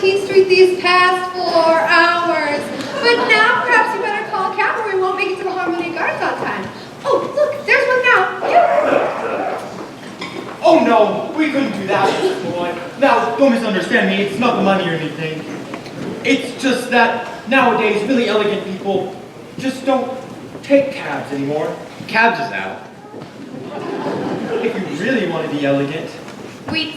14th Street these past 4 hours. But now perhaps you better call a cab or we won't make it to the Harmony Gardens on time. Oh, look, there's one now. Oh no, we couldn't do that, Mrs. Malloy. Now, don't misunderstand me, it's not the money or anything. It's just that nowadays really elegant people just don't take cabs anymore. Cabs is out. If you really want to be elegant, We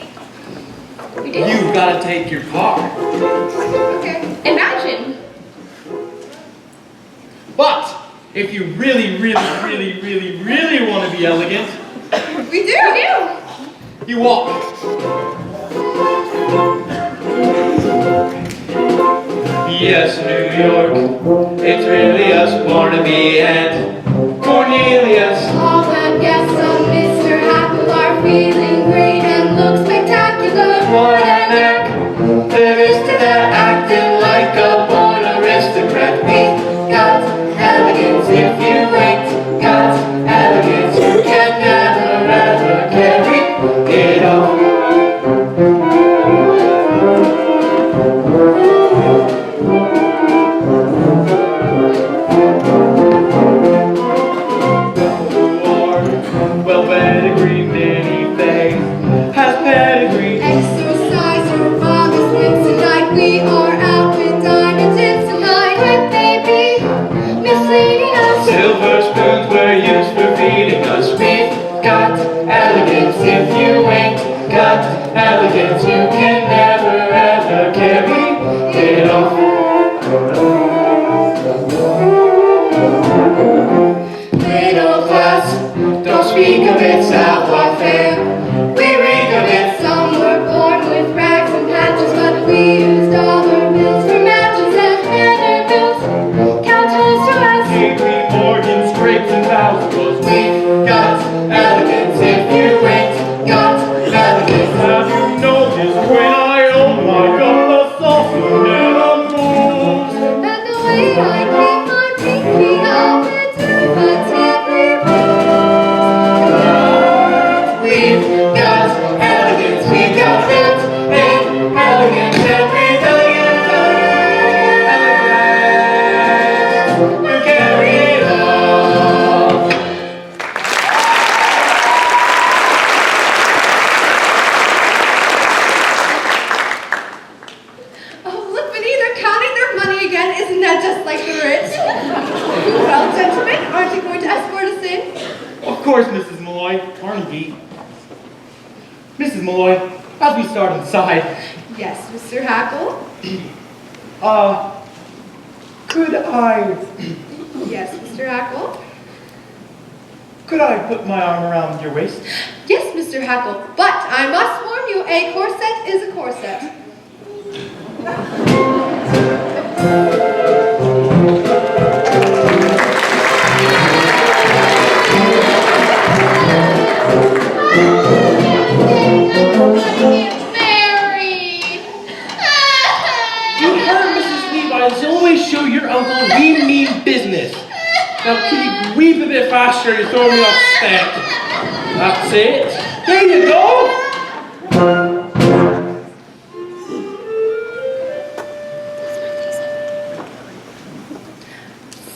do. you've got to take your car. Okay. Imagine. But if you really want to be elegant, We do. you walk. Yes, New York, it's really us, Barnaby and Cornelius. All the guests of Mr. Hackle are feeling great and look spectacular. What an act there is to that, acting like a born aristocrat. We got elegance if you ain't got elegance. You can never ever carry it on. Well, pedigree, many faith has pedigree. Exorciser, Bobbis, Winston Knight, we are out with diamonds in tonight. Quick, baby, misleading us. Silver spoons were used for feeding us. We've got elegance. If you ain't got elegance, you can never ever carry it on. Middle class, don't speak of it, savoir-faire. We reek of it. Some were born with rags and patches, but we use dollar bills for matches and banner bills. Count toes to us. JP Morgan scrapes and bows, 'cause we've got elegance. If you ain't got elegance, have you noticed when I own my cup of sauce never moves? And the way I keep my pinky up into my tippy We've got elegance, we got it, and elegance, every elegance, we'll carry it on. Oh, look, Vinny, they're counting their money again. Isn't that just like the rich? Well, gentlemen, aren't you going to escort us in? Of course, Mrs. Malloy, Barnaby. Mrs. Malloy, as we start inside, Yes, Mr. Hackle. could I Yes, Mr. Hackle. put my arm around your waist? Yes, Mr. Hackle, but I must warn you, a corset is a corset. You heard Mrs. Levi, they always show your uncle we mean business. Now, can you weep a bit faster? You're throwing me off step. That's it. There you go.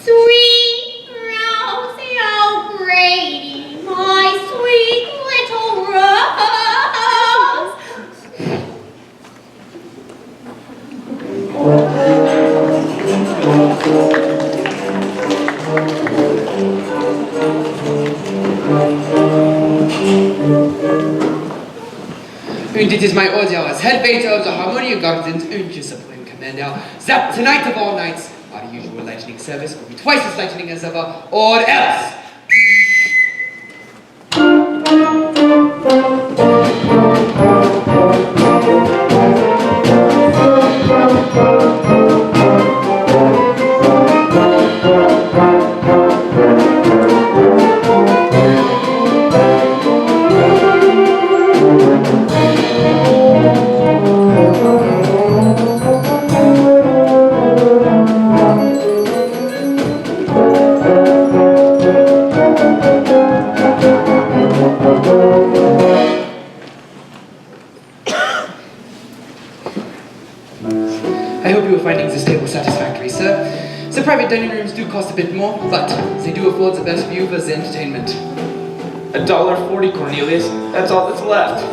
Sweet Rosie O'Grady, my sweet little rose. Und dit is my audio as head waiter of the Harmonia Gardens und discipline commander. That tonight of all nights, our usual lightning service will be twice as lightning as ever, or else. I hope you are finding this table satisfactory, sir. The private dining rooms do cost a bit more, but they do afford the best view for the entertainment. $1.40, Cornelius. That's all that's left.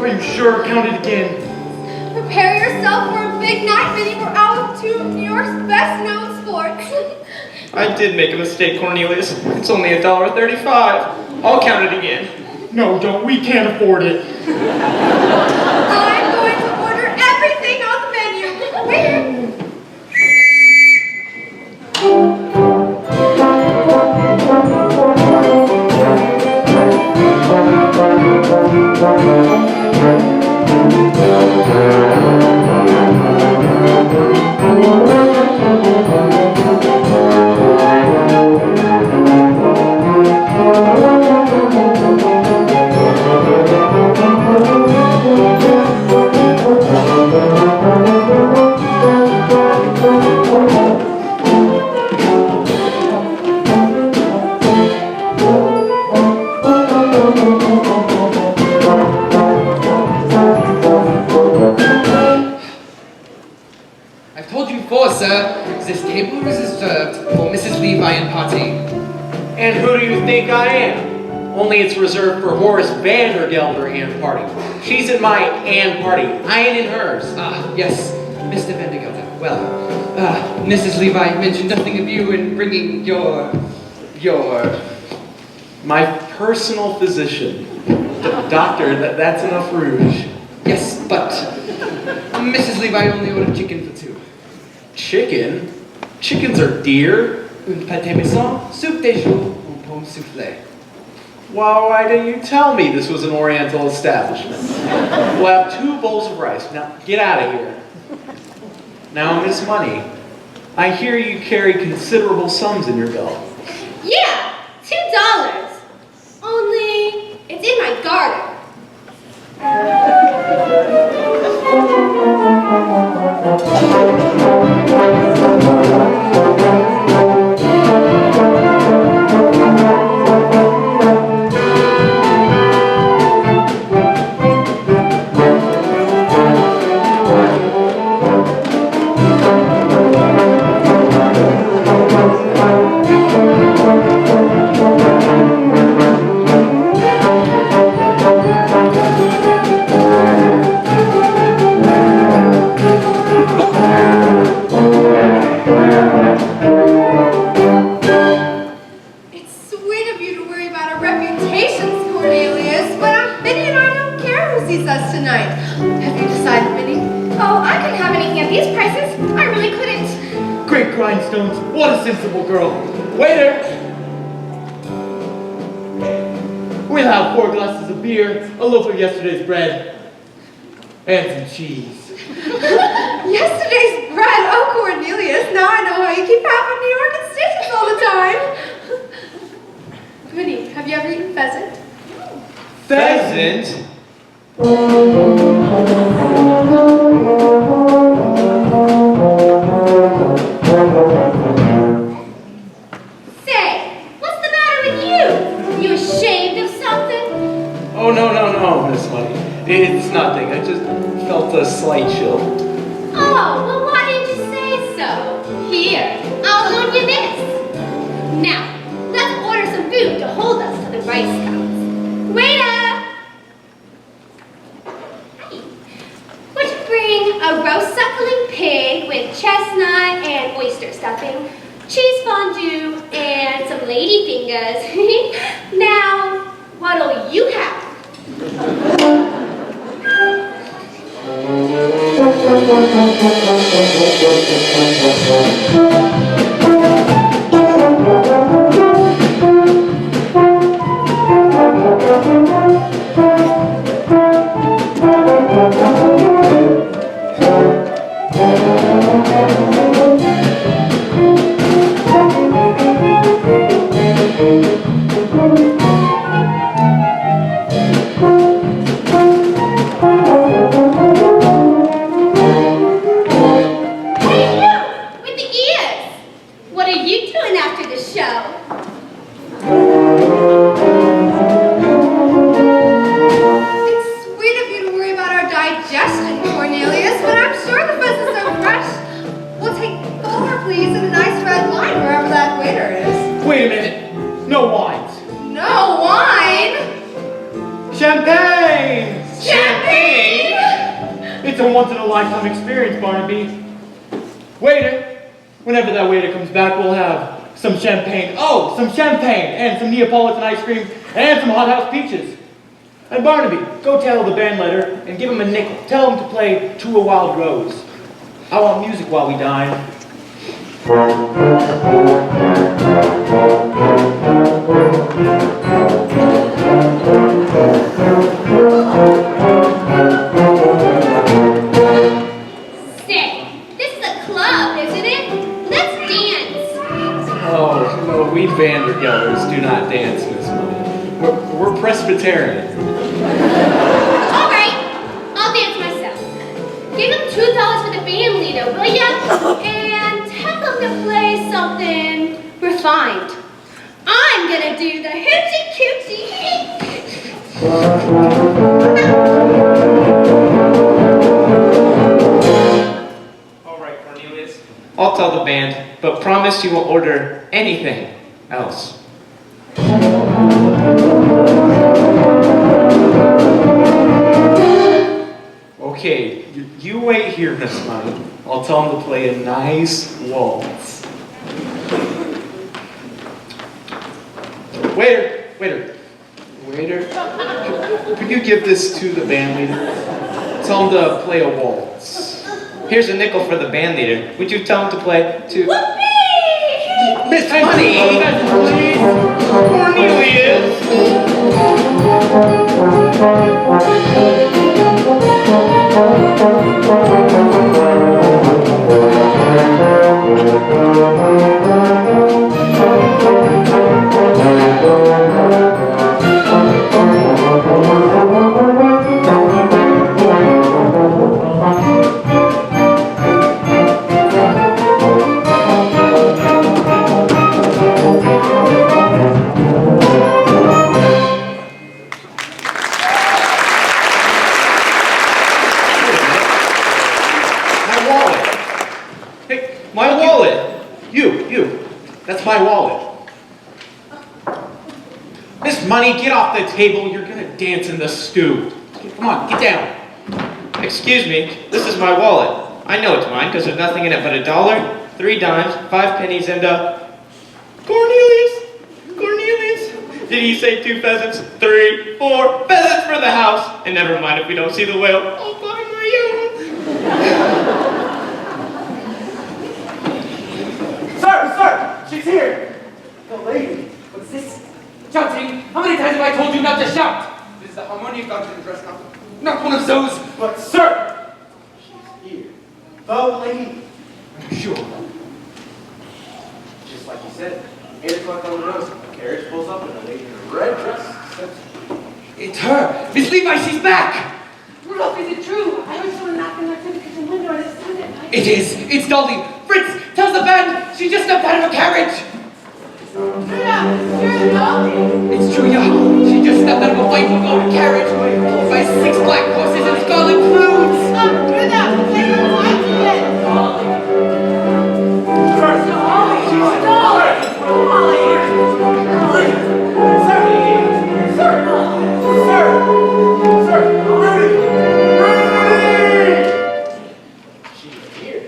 Are you sure? Count it again. Prepare yourself for a big night, Minnie. We're out with two of New York's best-known sports. I did make a mistake, Cornelius. It's only $1.35. I'll count it again. No, don't. We can't afford it. I'm going to order everything on the menu. Waiter! I've told you before, sir, this table is reserved for Mrs. Levi and party. And who do you think I am? Only it's reserved for Horace Vandergelder and party. She's in my and party. I ain't in hers. Ah, yes, Mr. Vandergelder. Well, Mrs. Levi mentioned nothing of you in bringing your... My personal physician. Doctor, that's enough rouge. Yes, but Mrs. Levi only ordered chicken for two. Chicken? Chickens are dear. Un pâté maison, soup de jour, un pomme soufflé. Well, why didn't you tell me this was an Oriental establishment? We'll have 2 bowls of rice. Now, get out of here. Now, Miss Money, I hear you carry considerable sums in your belt. Yeah, $2. Only it's in my garter. Grindstones, what a sensible girl. Waiter! We'll have 4 glasses of beer, a loaf of yesterday's bread, and some cheese. Yesterday's bread? Oh, Cornelius, now I know how you keep half of New York in stitches all the time. Minnie, have you ever eaten pheasant? Pheasant? Say, what's the matter with you? You ashamed of something? Oh, no, Miss Money. It's nothing. I just felt a slight chill. Oh, well, why didn't you say so? Here, I'll loan you this. Now, let's order some food to hold us to the rice counts. Waiter! Hey, would you bring a roast suckling pig with chestnut and oyster stuffing, cheese fondue, and some lady fingers? Now, what'll you have? Hey, you! With the ears! It's a once-in-a-lifetime experience, Barnaby. Waiter, whenever that waiter comes back, we'll have some champagne. Oh, some champagne and some Neapolitan ice cream and some hothouse peaches. And Barnaby, go tell the band leader and give him a nickel. Tell him to play To a Wild Rose. I want music while we dine. Say, this is a club, isn't it? Let's dance. Oh, no, we Vandergelters do not dance, Miss Money. We're Presbyterian. All right, I'll dance myself. Give him $2 for the band leader, will ya? And tell him to play something refined. I'm gonna do the hoochie coochie. All right, Cornelius. I'll tell the band, but promise you won't order anything else. Okay, you wait here, Miss Money. I'll tell him to play a nice waltz. Waiter. Could you give this to the band leader? Tell him to play a waltz. Here's a nickel for the band leader. Would you tell him to play to... Whoopee! Miss Money! Please, Cornelius! My wallet! You. That's my wallet. Miss Money, get off the table. You're gonna dance in the stew. Come on, get down. Excuse me, this is my wallet. I know it's mine because there's nothing in it but $1, 3 dimes, 5 pennies, and Cornelius! Did he say 2 pheasants? 3, 4 pheasants for the house! And never mind if we don't see the whale. I'll buy my own! Sir! She's here! The lady. What's this? Shouting! How many times have I told you not to shout? This is the harmonium doctrine dress, not one of those. But sir! She's here. The lady. I'm sure. Just like you said, 8 o'clock on the nose. A carriage pulls up and a lady in a red dress steps. It's her! Miss Levi, she's back! Rudolph, is it true? I heard someone knocking on the kitchen window and it's Sunday night. It is! It's Dolly! Fritz, tell the band she just stepped out of a carriage! Yeah, you're Dolly. It's true, yeah. She just stepped out of a white golden carriage pulled by 6 black horses and scarlet plumes! You're that famous white kid. Dolly. First, Dolly. Dolly. Dolly. Sir! Rudy! She's here.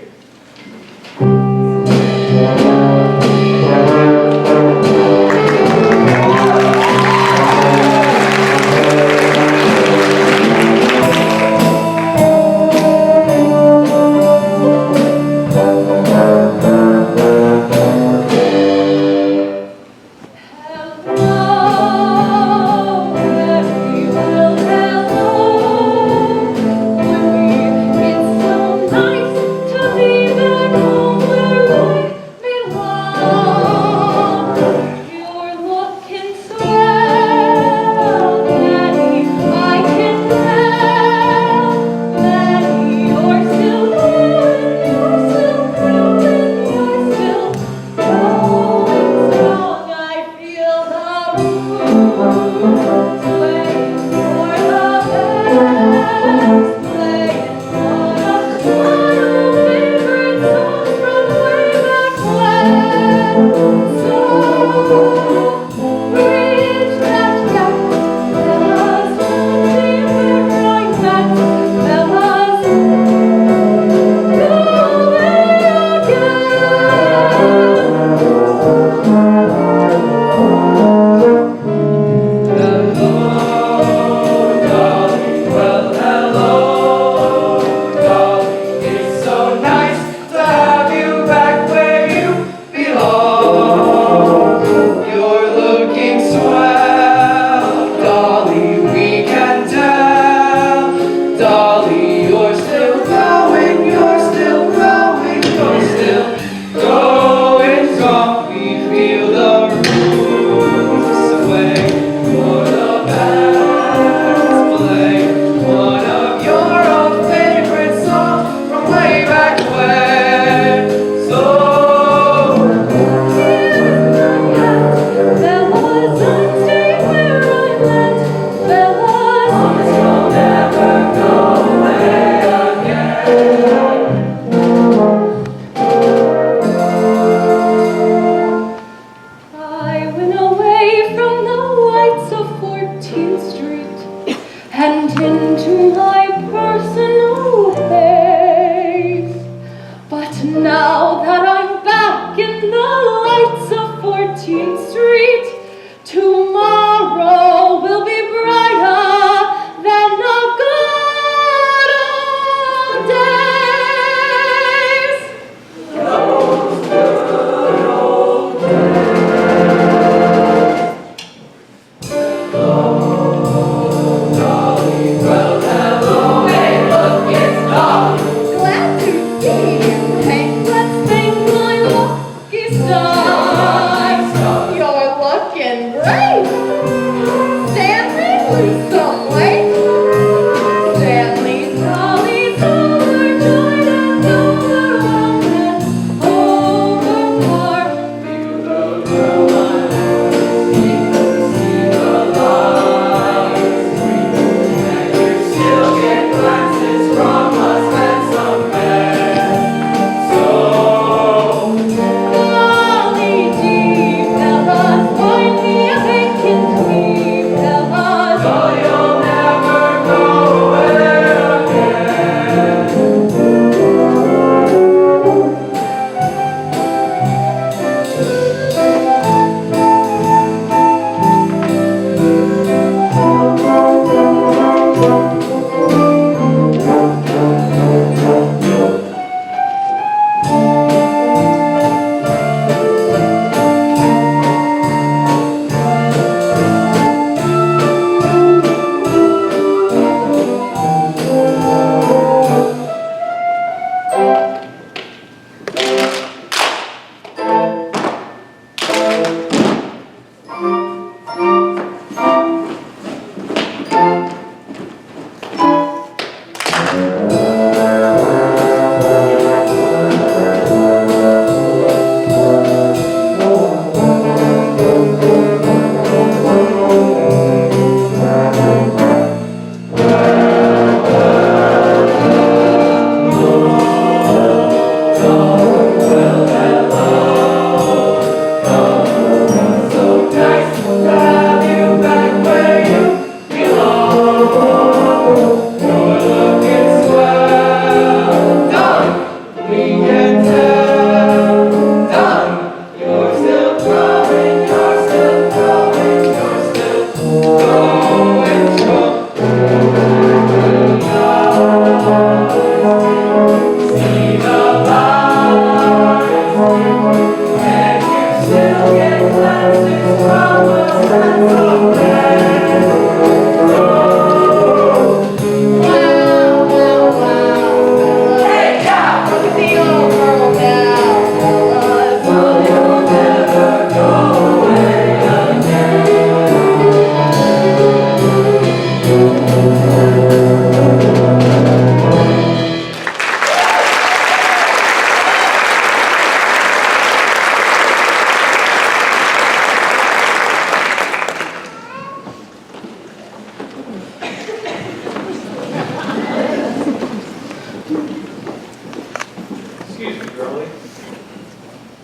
Excuse me, girlie.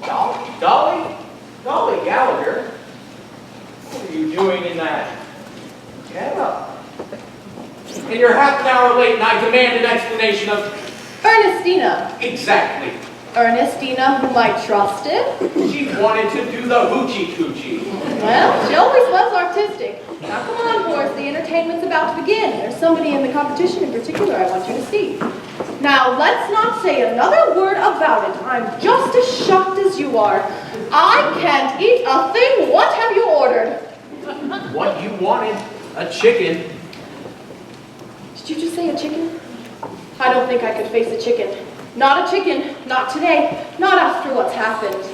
Dolly Gallagher? What are you doing in that? Get up. And you're half an hour late, and I demand an explanation of... Ernestina. Exactly. Ernestina, whom I trusted? She wanted to do the hoochie-coochie. Well, she always was artistic. Now come on, Horace, the entertainment's about to begin. There's somebody in the competition in particular I want you to see. Now, let's not say another word about it. I'm just as shocked as you are. I can't eat a thing. What have you ordered? What you wanted? A chicken. Did you just say a chicken? I don't think I could face a chicken. Not a chicken. Not today. Not after what's happened.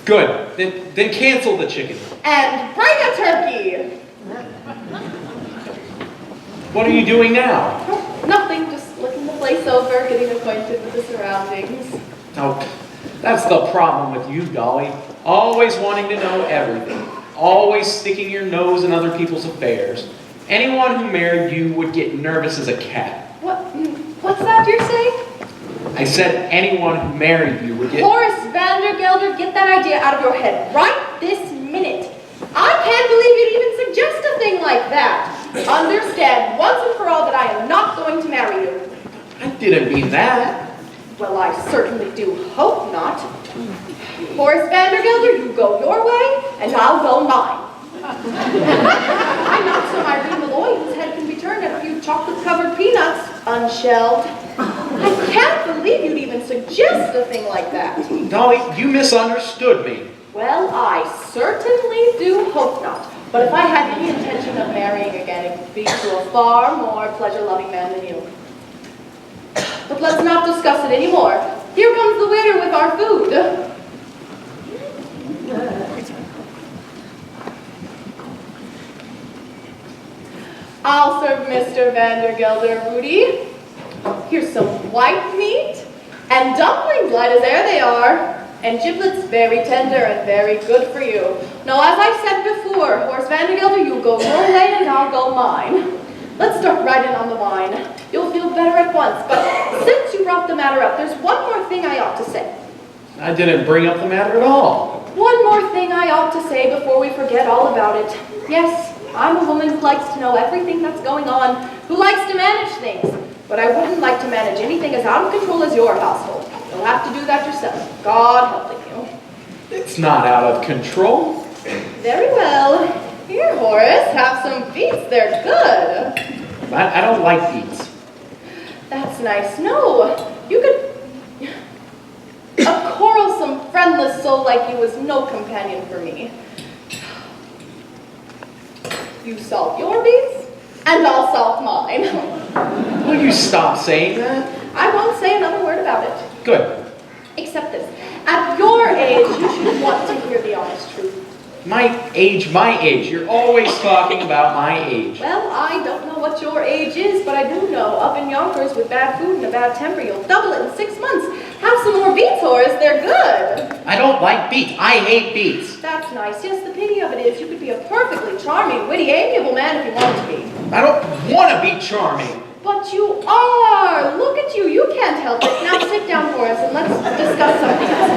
Good. Then cancel the chicken. And bring a turkey. What are you doing now? Nothing. Just looking the place over, getting acquainted with the surroundings. Oh, that's the problem with you, Dolly. Always wanting to know everything. Always sticking your nose in other people's affairs. Anyone who married you would get nervous as a cat. What's that you're saying? I said anyone who married you would get... Horace Vandergelder, get that idea out of your head right this minute. I can't believe you'd even suggest a thing like that. Understand once and for all that I am not going to marry you. I didn't mean that. Well, I certainly do hope not. Horace Vandergelder, you go your way, and I'll go mine. I'm not some Irene Malloy whose head can be turned at a few chocolate-covered peanuts, unshelled. I can't believe you'd even suggest a thing like that. Dolly, you misunderstood me. Well, I certainly do hope not. But if I had any intention of marrying again, it would be to a far more pleasure-loving man than you. But let's not discuss it anymore. Here comes the waiter with our food. I'll serve Mr. Vandergelder, Rudy. Here's some white meat, and dumplings light as air they are, and giblets very tender and very good for you. Now, as I said before, Horace Vandergelder, you go your way and I'll go mine. Let's start right in on the wine. You'll feel better at once, but since you brought the matter up, there's one more thing I ought to say. I didn't bring up the matter at all. One more thing I ought to say before we forget all about it. Yes, I'm a woman who likes to know everything that's going on, who likes to manage things, but I wouldn't like to manage anything as out of control as your household. You'll have to do that yourself, God helping you. It's not out of control. Very well. Here, Horace, have some beets, they're good. I don't like beets. That's nice. No, you could... A quarrelsome, friendless soul like you is no companion for me. You salt your beets, and I'll salt mine. Will you stop saying that? I won't say another word about it. Good. Except this. At your age, you should want to hear the honest truth. My age. You're always talking about my age. Well, I don't know what your age is, but I do know up in Yonkers with bad food and a bad temper, you'll double it in 6 months. Have some more beets, Horace. They're good. I don't like beets. I hate beets. That's nice. Yes, the pity of it is you could be a perfectly charming, witty, amiable man if you wanted to be. I don't want to be charming. But you are! Look at you, you can't help it. Now sit down, Horace, and let's discuss something else.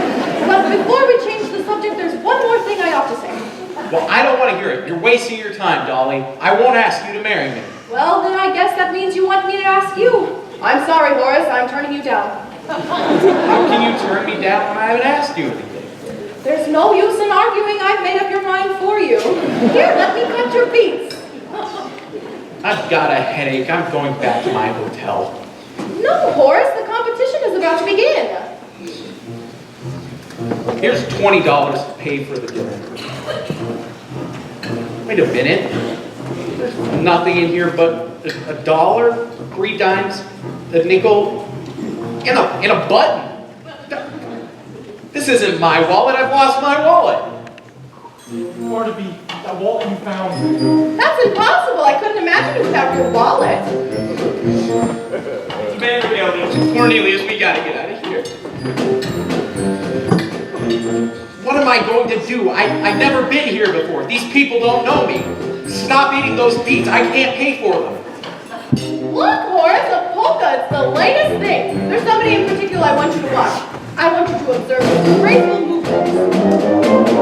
But before we change the subject, there's one more thing I ought to say. Well, I don't want to hear it. You're wasting your time, Dolly. I won't ask you to marry me. Well, then I guess that means you want me to ask you. I'm sorry, Horace, I'm turning you down. How can you turn me down when I haven't asked you anything? There's no use in arguing. I've made up your mind for you. Here, let me cut your beets. I've got a headache. I'm going back to my hotel. No, Horace, the competition is about to begin. Here's $20 to pay for the dinner. Wait a minute. There's nothing in here but $1, 3 dimes, a nickel, and a button. This isn't my wallet. I've lost my wallet. Barnaby, that wallet you found. That's impossible. I couldn't imagine you without your wallet. Vandergelder, Cornelius, we gotta get out of here. What am I going to do? I've never been here before. These people don't know me. Stop eating those beets. I can't pay for them. Look, Horace, a polka. It's the latest thing. There's somebody in particular I want you to watch. I to observe this graceful movement.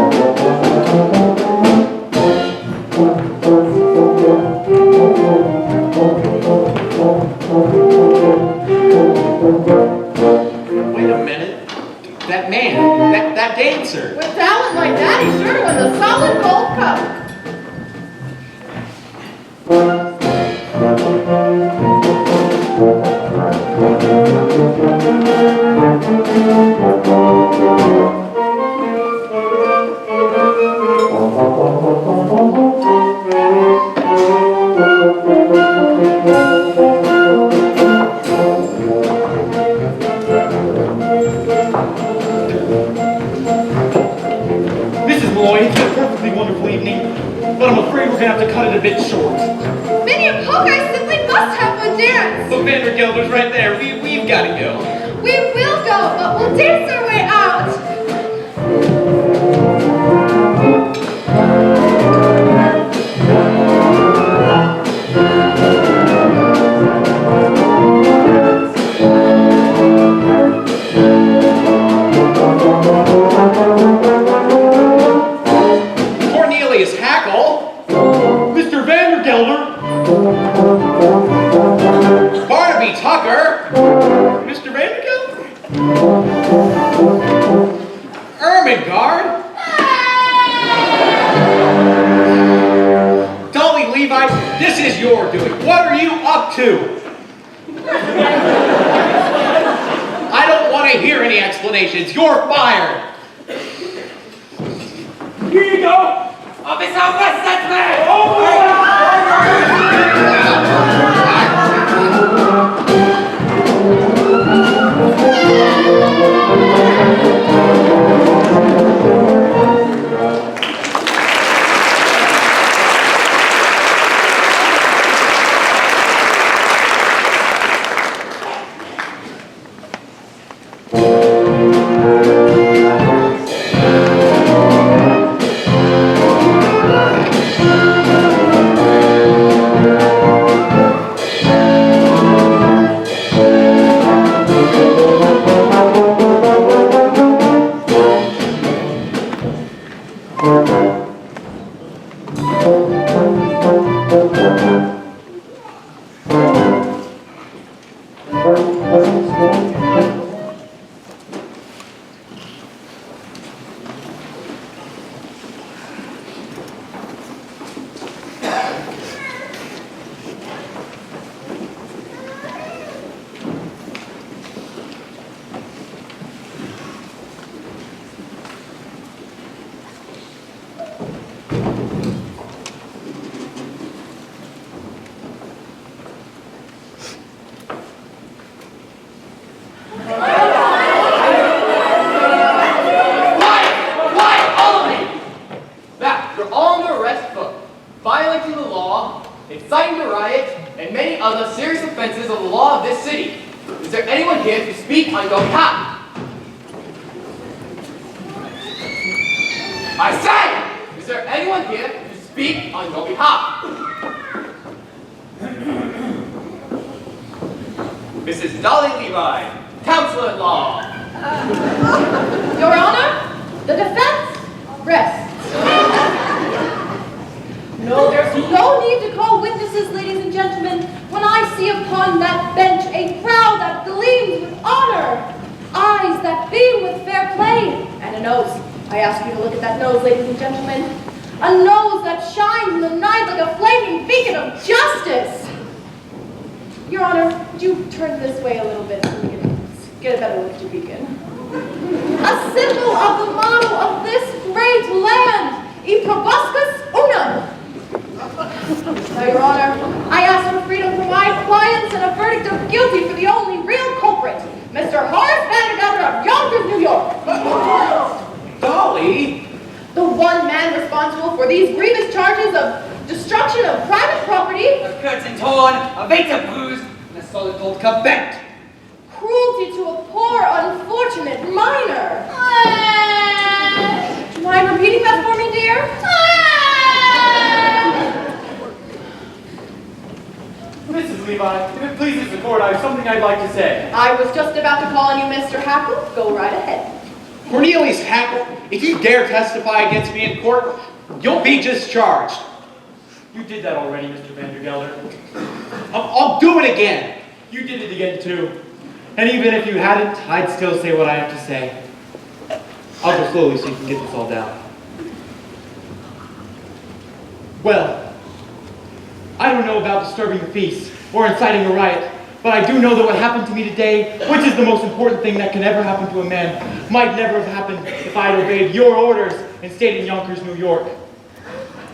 Wait a minute. That man, that dancer. With talent like that, he's sure to win the solid gold cup. Mrs. Malloy, it's been a perfectly wonderful evening, but I'm afraid we're gonna have to cut it a bit short. Minnie and Poker simply must have a dance. Look, Vandergelder's right there. We've got to go. We will go, but we'll dance our way out. Cornelius Hackle. Mr. Vandergelder! Barnaby Tucker. Mr. Vandergelder? Ermengarde. Dolly Levi, this is your doing. What are you up to? I don't want to hear any explanations. You're fired. Here you go! Officer West, that's me! Violating the law, inciting to riot, and many other serious offenses of the law of this city. Is there anyone here to speak on your behalf? I say, is there anyone here to speak on your behalf? Mrs. Dolly Levi, Counselor at Law. Your Honor, the defense rests. No, there's no need to call witnesses, ladies and gentlemen, when I see upon that bench a brow that gleams with honor, eyes that beam with fair play, and a nose. I ask you to look at that nose, ladies and gentlemen. A nose that shines in the night like a flaming beacon of justice. Your Honor, would you turn this way a little bit so we can get a better look at your beacon? A symbol of the model of this great land, E proboscis unum. Now, Your Honor, I ask for freedom from my clients and a verdict of guilty for the only real culprit, Mr. Horace Vandergelder of Yonkers, New York. Dolly? The one man responsible for these grievous charges of destruction of private property, A curtain torn, a vase bruised, and a solid gold cup bent. cruelty to a poor, unfortunate minor. Do you mind repeating that for me, dear? Mrs. Levi, if it pleases the court, I have something I'd like to say. I was just about to call on you, Mr. Hackle. Go right ahead. Cornelius Hackle, if you dare testify against me in court, you'll be discharged. You did that already, Mr. Vandergelder. I'll do it again. You did it again, too. And even if you hadn't, I'd still say what I have to say. I'll go slowly so you can get this all down. Well, I don't know about disturbing the feast or inciting a riot, but I do know that what happened to me today, which is the most important thing that can ever happen to a man, might never have happened if I had obeyed your orders and stayed in Yonkers, New York.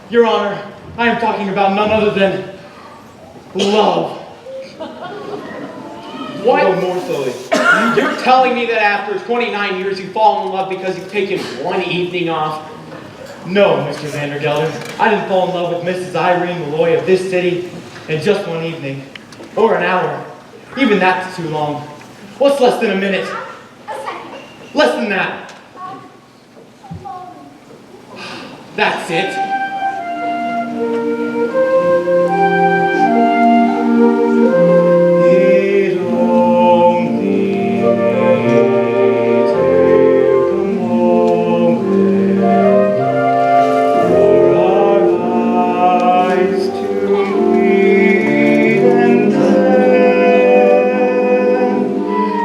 Your Honor, I am talking about none other than love. What? Go more slowly. You're telling me that after 29 years you fall in love because you've taken one evening off? No, Mr. Vandergelder. I didn't fall in love with Mrs. Irene Malloy of this city in just one evening. Or an hour. Even that's too long. What's less than a minute? A second. Less than that. That's it. It only took a moment for our eyes to meet, and then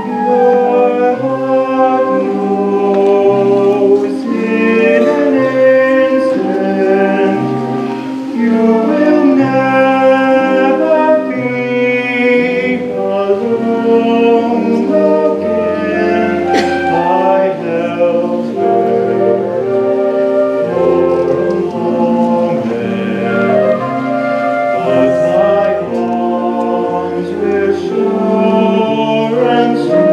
your heart knows in an instant you will never be alone again. I held her for a moment, but my arms were sure and strong.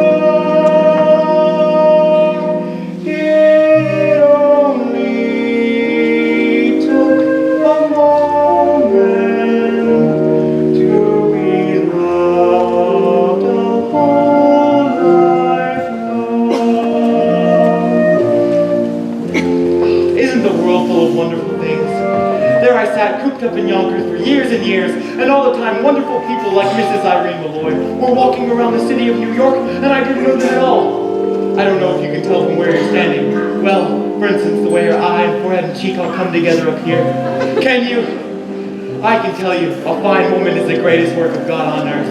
It only took a moment to be loved a whole life long. Isn't the world full of wonderful things? There I sat cooped up in Yonkers for years and years, and all the time wonderful people like Mrs. Irene Malloy were walking around the city of New York, and I didn't know them at all. I don't know if you can tell from where you're standing. Well, for instance, the way your eye and forehead and cheek all come together up here. Can you? I can tell you, a fine woman is the greatest work of God on earth.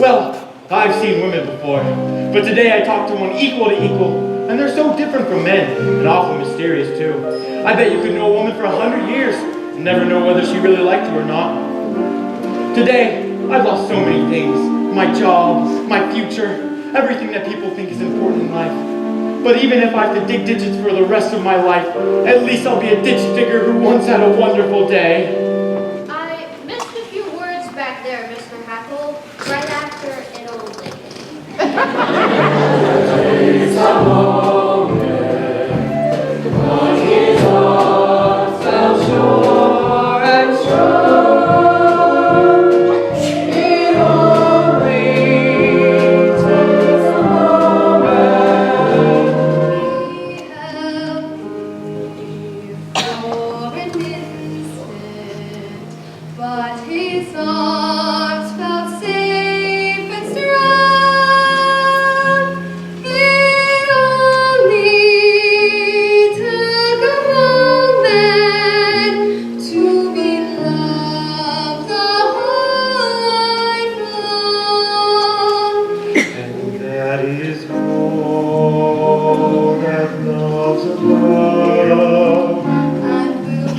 Well, I've seen women before, but today I talked to one equal to equal, and they're so different from men, and awful mysterious too. I bet you could know a woman for 100 years and never know whether she really liked you or not. Today, I've lost so many things. My job, my future, everything that people think is important in life. But even if I have to dig ditches for the rest of my life, at least I'll be a ditch digger who once had a wonderful day. I missed a few words back there, Mr. Hackle, right after it only. It's a moment when his heart fell sure and strong. It only takes a moment. But his arms felt safe and strong. It only took a moment to be loved the whole life long. And that is all that love's about. And will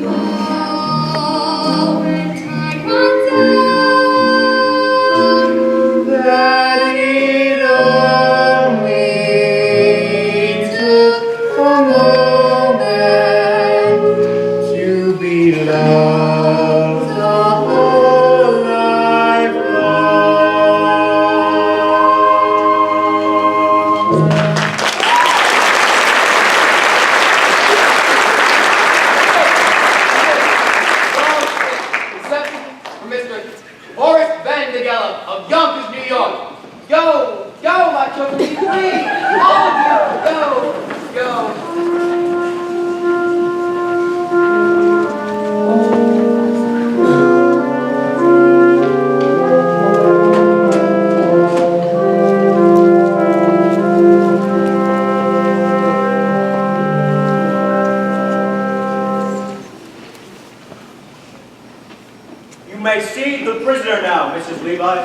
recall when time runs out. That it only took a moment to be loved the whole life long. Except for Mr. Horace Vandergelder of Yonkers, New York. Go, go, my children, be free. All of you, go, go. Levi.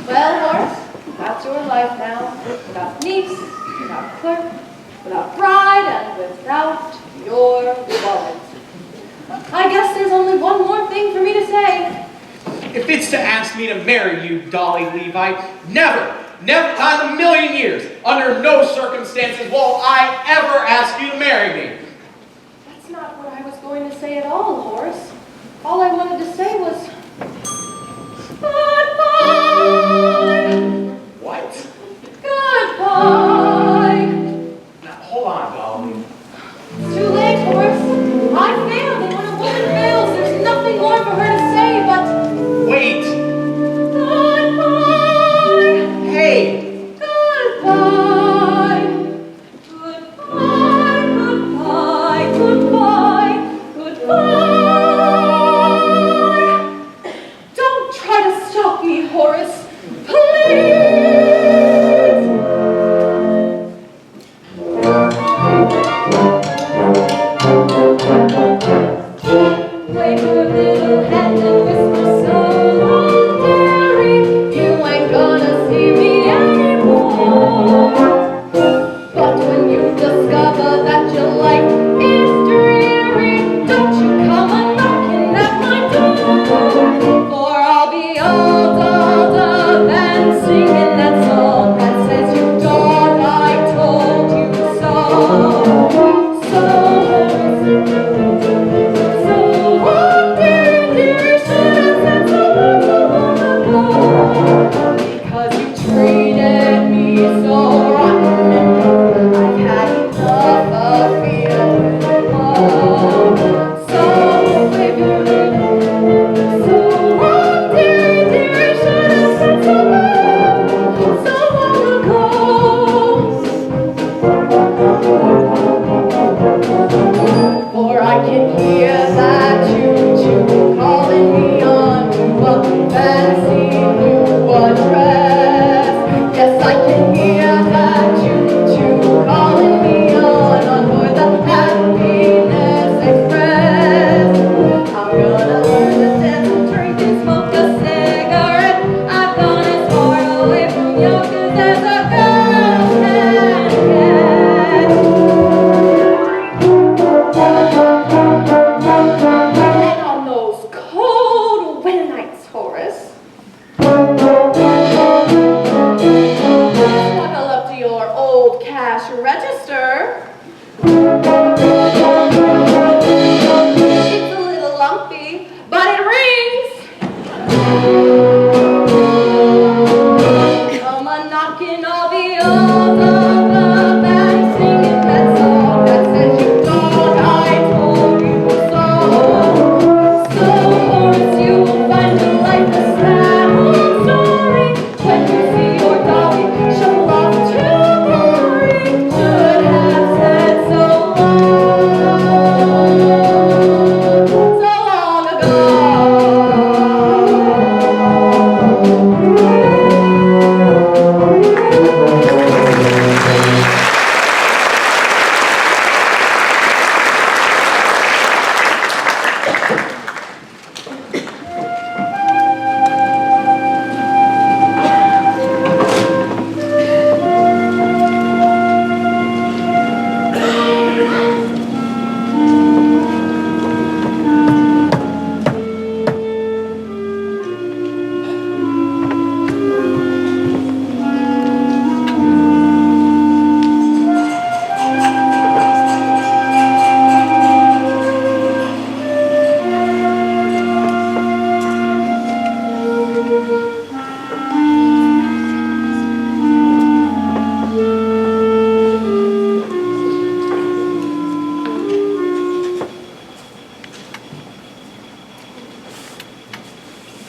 Well, Horace, that's your life now. Without niece, without clerk, without bride, and without your wallet. I guess there's only one more thing for me to say. If it's to ask me to marry you, Dolly Levi, never, not in a million years, under no circumstances will I ever ask you to marry me. That's not what I was going to say at all, Horace. All I wanted to say was, goodbye! What? Goodbye! Now, hold on, Dolly. It's too late, Horace. I failed, and when a woman fails, there's nothing more for her to say but, Wait. goodbye! Hey. Goodbye! Goodbye, goodbye, goodbye, goodbye! Don't try to stop me, Horace. Please! Wave your little hand and whisper so long, dearie, you ain't gonna see me anymore. But when you discover that your life is dreary, don't you come a-knocking at my door. For I'll be all dolled up and singing that song that says you thought I told you so. So long, dearie, dearie, should have said so long ago. Because you treated me so rotten and I've had enough of feeling love. So baby, so long, dearie, dearie, should have said so long ago. For I can hear that choo-choo calling me on to a fancy new address. Yes, I can hear that choo-choo calling me on board the Happiness Express. I'm gonna learn to dance and drink and smoke a cigarette. I've gone as far away from Yonkers as a girl can get. And on those cold winter nights, Horace, snuggle up to your old cash register. It's a little lumpy, but it rings. Come a-knocking, I'll be all dolled up and singing that song that says you thought I told you so. So, Horace, you will find your life a sad old story when you see your Dolly show off to glory. Should have said so long ago.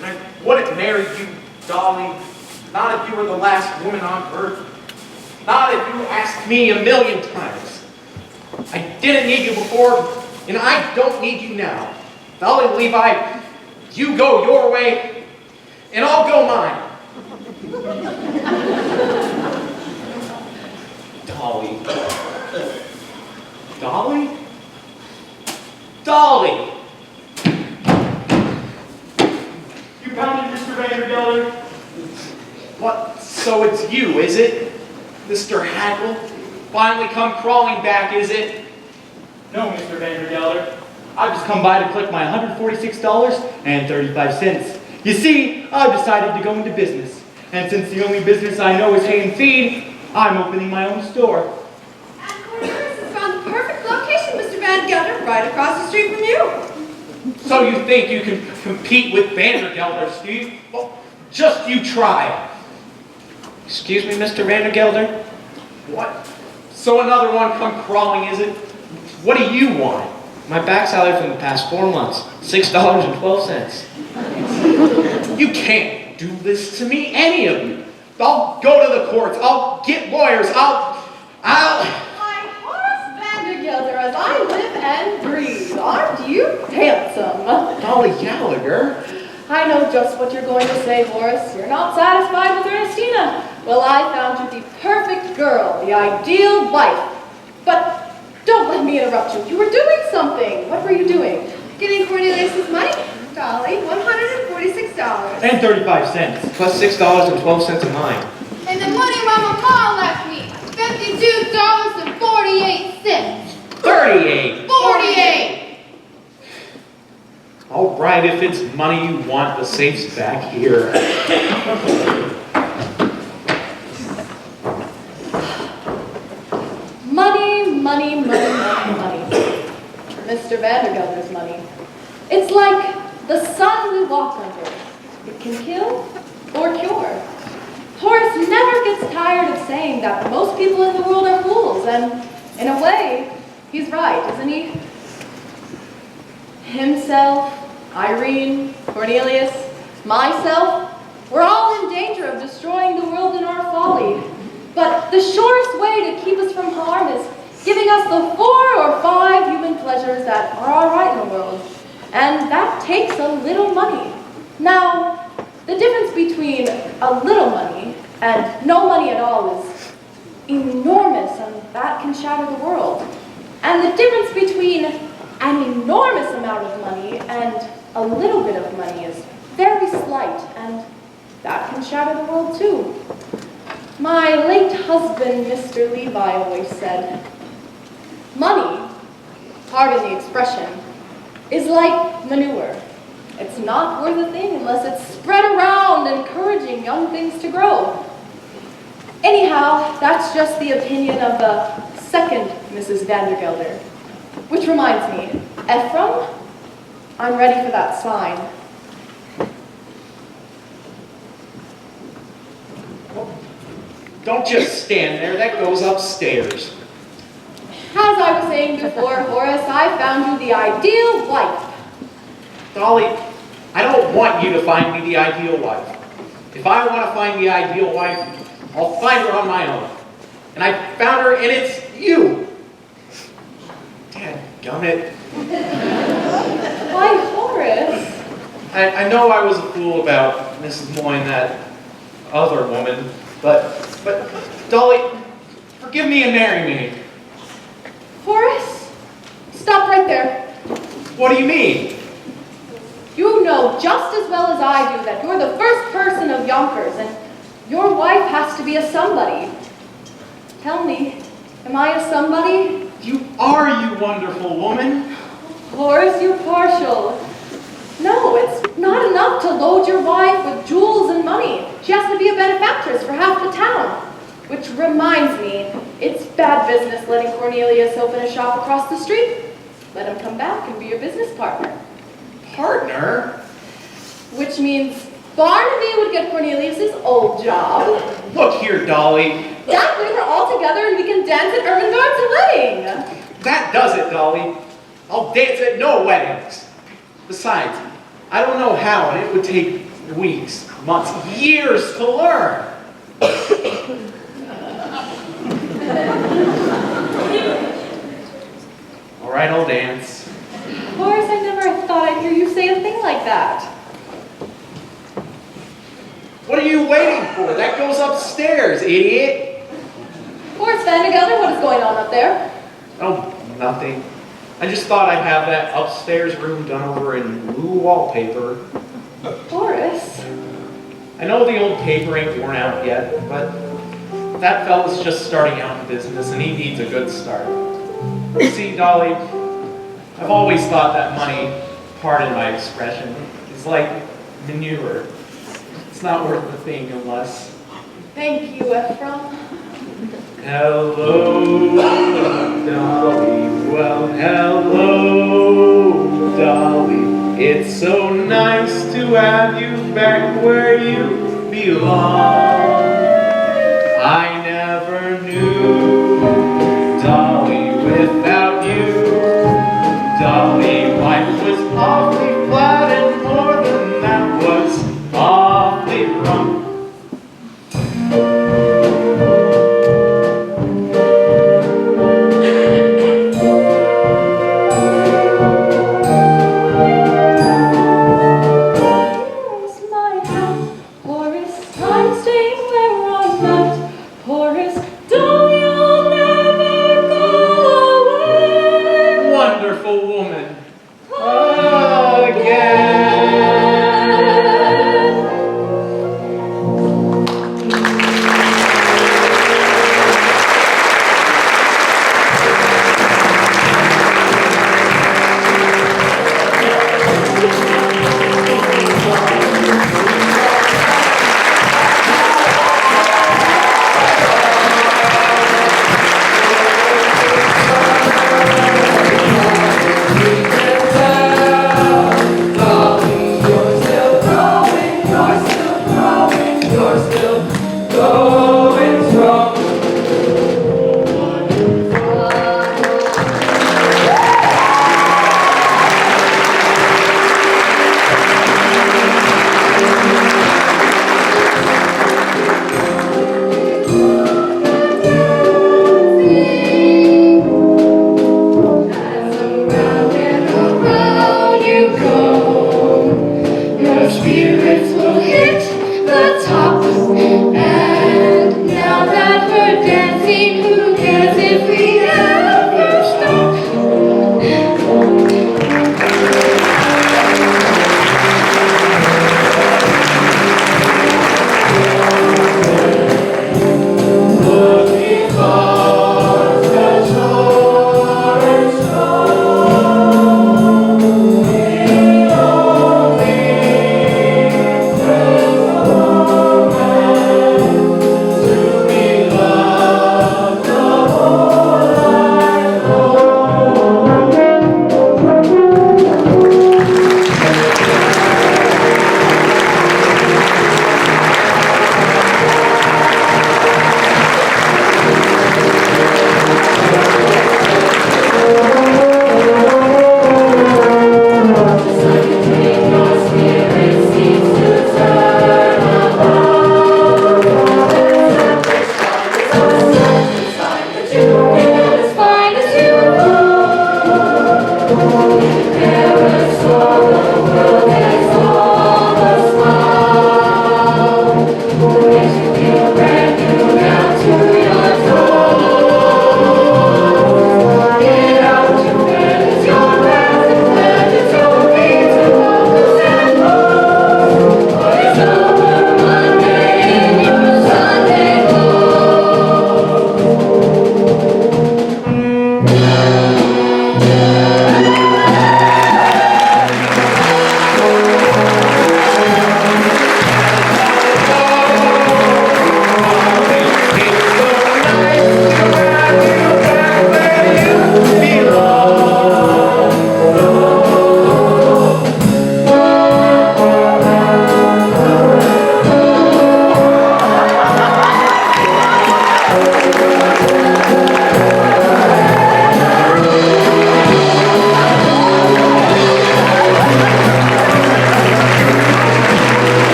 And I wouldn't marry you, Dolly, not if you were the last woman on earth. Not if you asked me a million times. I didn't need you before, and I don't need you now. Dolly Levi, you go your way, and I'll go mine. Dolly. Dolly? Dolly! You What? So it's you, is it? Mr. Hackle? Finally come crawling back, is it? No, Mr. Vandergelder. I've just come by to collect my $146.35. You see, I've decided to go into business. And since the only business I know is hay and feed, I'm opening my own store. And Cornelius has found the perfect location, Mr. Vandergelder, right across the street from you. So you think you can compete with Vandergelder, Steve? Well, just you try. Excuse me, Mr. Vandergelder? What? So another one come crawling, is it? What do you want? My back salary from the past 4 months, $6.12. You can't do this to me, any of you. I'll go to the courts. I'll get lawyers. I'll... Why, Horace Vandergelder, as I live and breathe, aren't you handsome? Dolly Gallagher? I know just what you're going to say, Horace. You're not satisfied with Ernestina. Well, I found you the perfect girl, the ideal wife. But don't let me interrupt you. You were doing something. What were you doing? Getting Cornelius's money, Dolly, $146. And 35 cents. Plus $6.12 of mine. And the money my mama left me, $52.48. 38. 48. All right, if it's money you want, the safe's back here. Money, money, money, money, money. Mr. Vandergelder's money. It's like the sun we walk under. It can kill or cure. Horace never gets tired of saying that most people in the world are fools, and in a way, he's right, isn't he? Himself, Irene, Cornelius, myself, we're all in danger of destroying the world in our folly. But the surest way to keep us from harm is giving us the 4 or 5 human pleasures that are all right in the world. And that takes a little money. Now, the difference between a little money and no money at all is enormous, and that can shatter the world. And the difference between an enormous amount of money and a little bit of money is very slight, and that can shatter the world too. My late husband, Mr. Levi, always said, money, pardon the expression, is like manure. It's not worth a thing unless it's spread around, encouraging young things to grow. Anyhow, that's just the opinion of the second Mrs. Vandergelder. Which reminds me, Ephraim, I'm ready for that sign. Don't just stand there. That goes upstairs. As I was saying before, Horace, I found you the ideal wife. Dolly, I don't want you to find me the ideal wife. If I want to find the ideal wife, I'll find her on my own. And I found her, and it's you. Dadgummit. Why, Horace? I know I was a fool about Mrs. Moyne, that other woman, but Dolly, forgive me and marry me. Horace, stop right there. What do you mean? You know just as well as I do that you're the first person of Yonkers, and your wife has to be a somebody. Tell me, am I a somebody? You are, you wonderful woman. Horace, you're partial. No, it's not enough to load your wife with jewels and money. She has to be a benefactress for half the town. Which reminds me, it's bad business letting Cornelius open a shop across the street. Let him come back and be your business partner. Partner? Which means Barnaby would get Cornelius's old job. Look here, Dolly. That way we're all together and we can dance at Ermengarde's wedding. That does it, Dolly. I'll dance at no weddings. Besides, I don't know how, and it would take weeks, months, years to learn. All right, I'll dance. Horace, I never thought I'd hear you say a thing like that. What are you waiting for? That goes upstairs, idiot. Horace Vandergelder, what is going on up there? Oh, nothing. I just thought I'd have that upstairs room done over in blue wallpaper. Horace, I know the old paper ain't worn out yet, but that fella's just starting out in business and he needs a good start. See, Dolly, I've always thought that money, pardon my expression, is like manure. It's not worth the thing unless... Thank you, Ephraim. Hello, Dolly. Well, hello, Dolly. It's so nice to have you back where you belong. I never knew Dolly without you. Dolly, life was awfully flat and more than that was awfully wrong. Here's my hat, Horace, I'm staying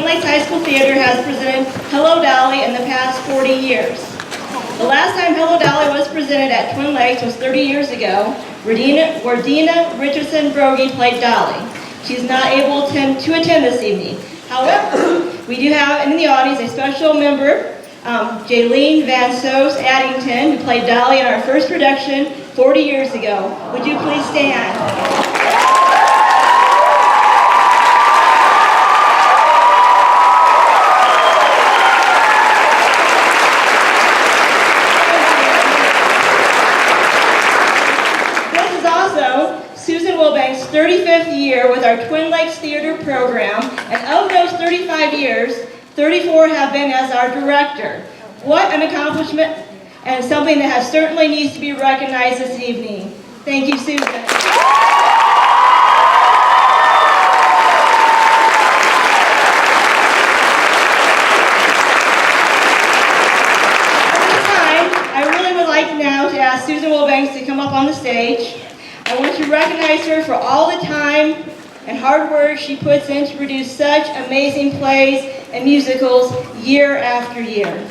Lakes High School Theater has presented Hello Dolly in the past 40 years. The last time Hello Dolly was presented at Twin Lakes was 30 years ago, where Dina Richardson Brogy played Dolly. She's not able to attend this evening. However, we do have in the audience a special member, Jaylene Van Soos Addington, who played Dolly in our first production 40 years ago. Would you please stand? Susan Wilbank's 35th year with our Twin Lakes Theater program, and of those 35 years, 34 have been as our director. What an accomplishment, and something that has certainly needs to be recognized this evening. Thank you, Susan. At this time, I really would like now to ask Susan Wilbanks to come up on the stage. I want to recognize her for all the time and hard work she puts in to produce such amazing plays and musicals year after year.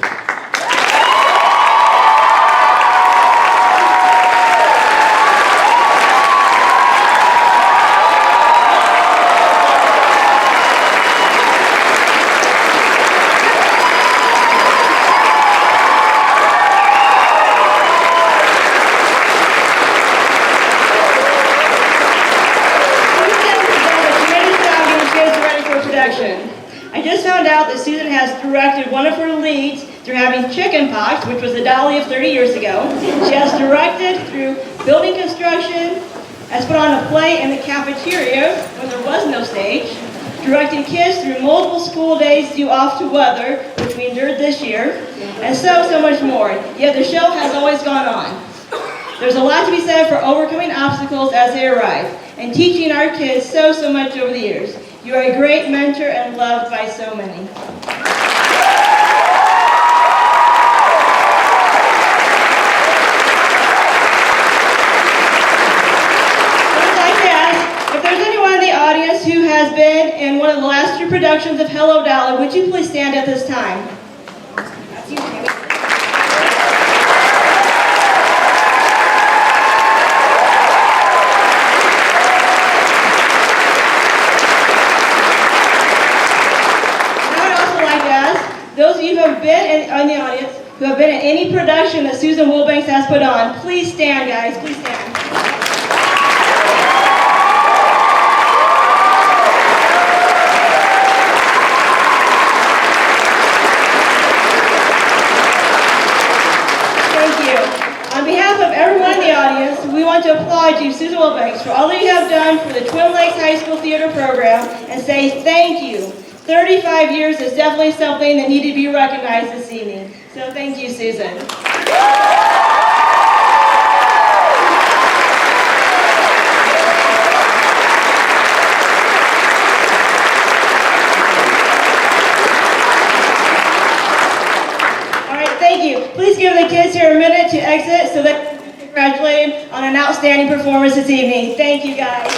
I just found out that Susan has directed one of her leads through having chicken pox, which was a Dolly of 30 years ago. She has directed through building construction, has put on a play in the cafeteria when there was no stage, directed kids through multiple school days due off to weather, which we endured this year, and so much more. Yet the show has always gone on. There's a lot to be said for overcoming obstacles as they arise, and teaching our kids so much over the years. You are a great mentor and loved by so many. If there's anyone in the audience who has been in one of the last two productions of Hello Dolly, would you please stand at this time? Those of you who have been in the audience, who have been in any production that Susan Wilbanks has put on, please stand, guys. Please stand. Thank you. On behalf of everyone in the audience, we want to applaud you, Susan Wilbanks, for all that you have done for the Twin Lakes High School Theater program and say thank you. 35 years is definitely something that needed to be recognized this evening. So thank you, Susan. All right, thank you. Please give the kids here a minute to exit so that they can be congratulated on an outstanding performance this evening. Thank you, guys.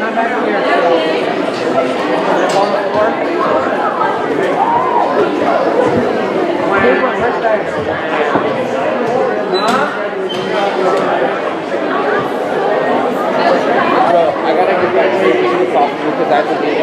I gotta get back to the software because that's a big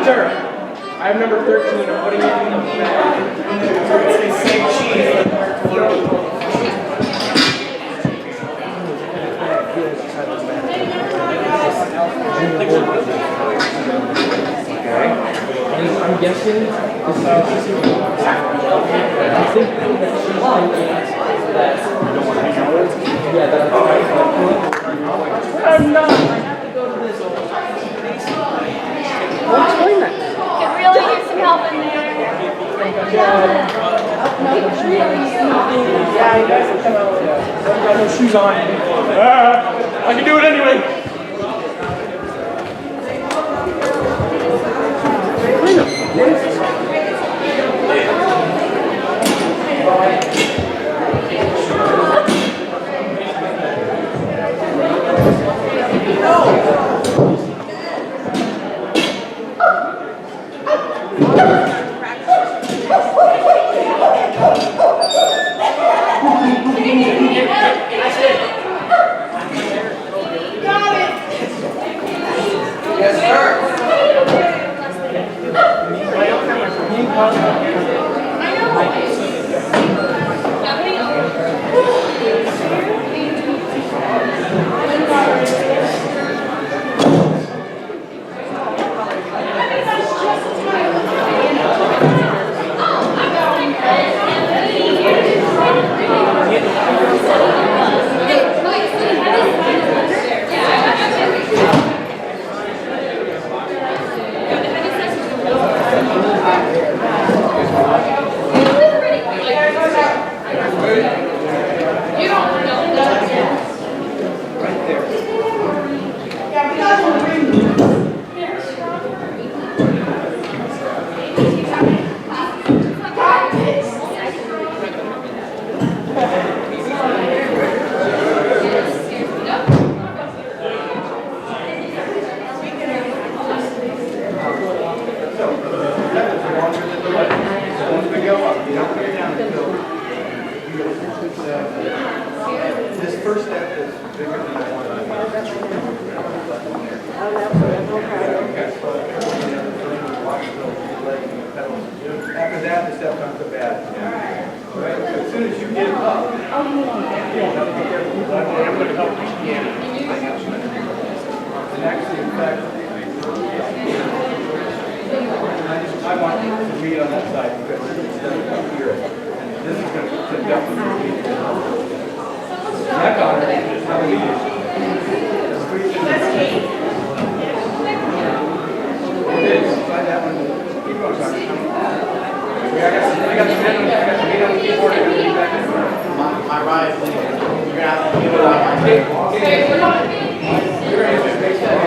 Sir, I have number 13. I'm putting it in the bag. It's the same cheese. Okay. I'm guessing this I'm not. I have to go to this. Well, explain that. Could really use some help in there. Yeah, you guys can come out with that. I've got no shoes on. I can do it anyway. After that, the step comes to bad. Right? As soon as you get up, I'm going to help you. And actually, in fact, I want you to read on that side because it's going to come here. This is going to definitely be neck on it. Just how we do. Try that one. Keep going, Doctor. I got some meat on the keyboard. My right, please. You're going to have to give it up. You're going to just make that.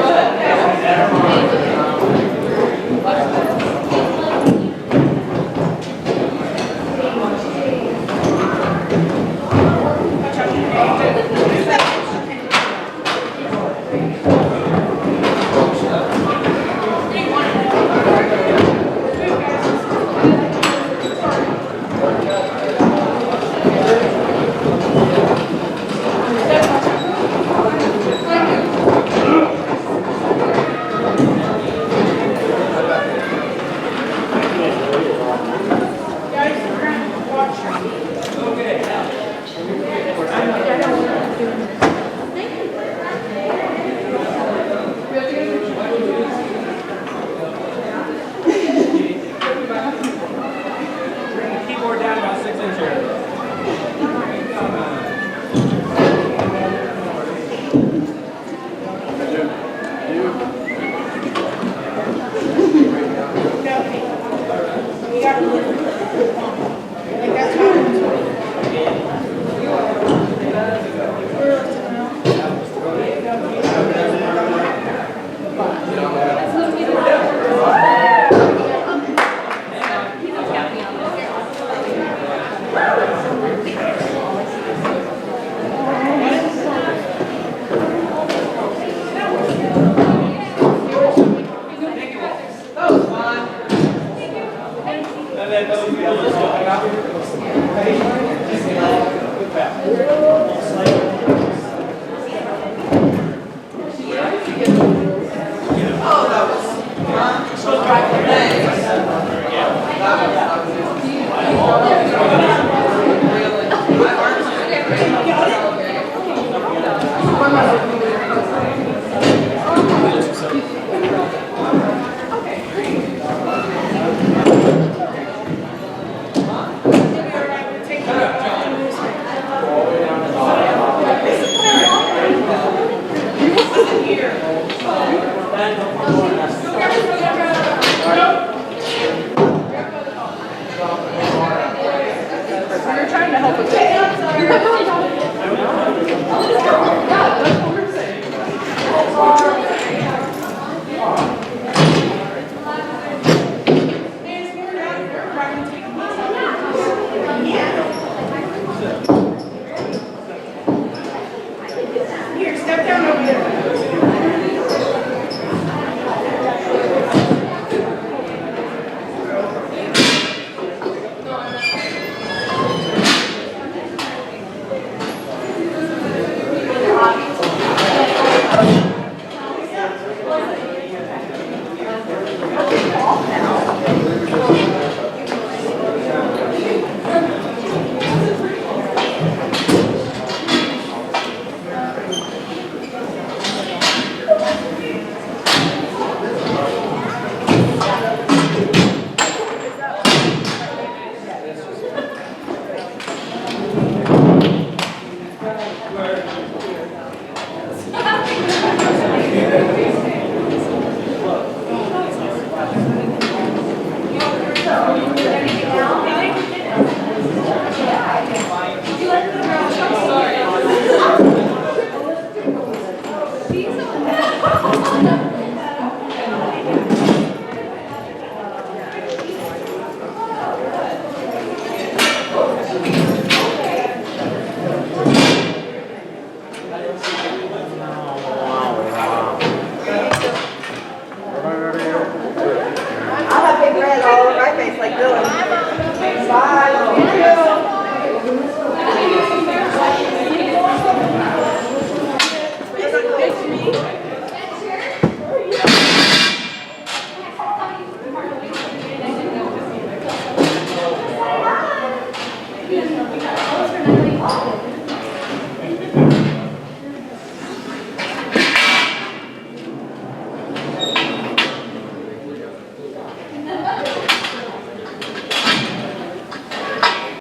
And then those people just go out.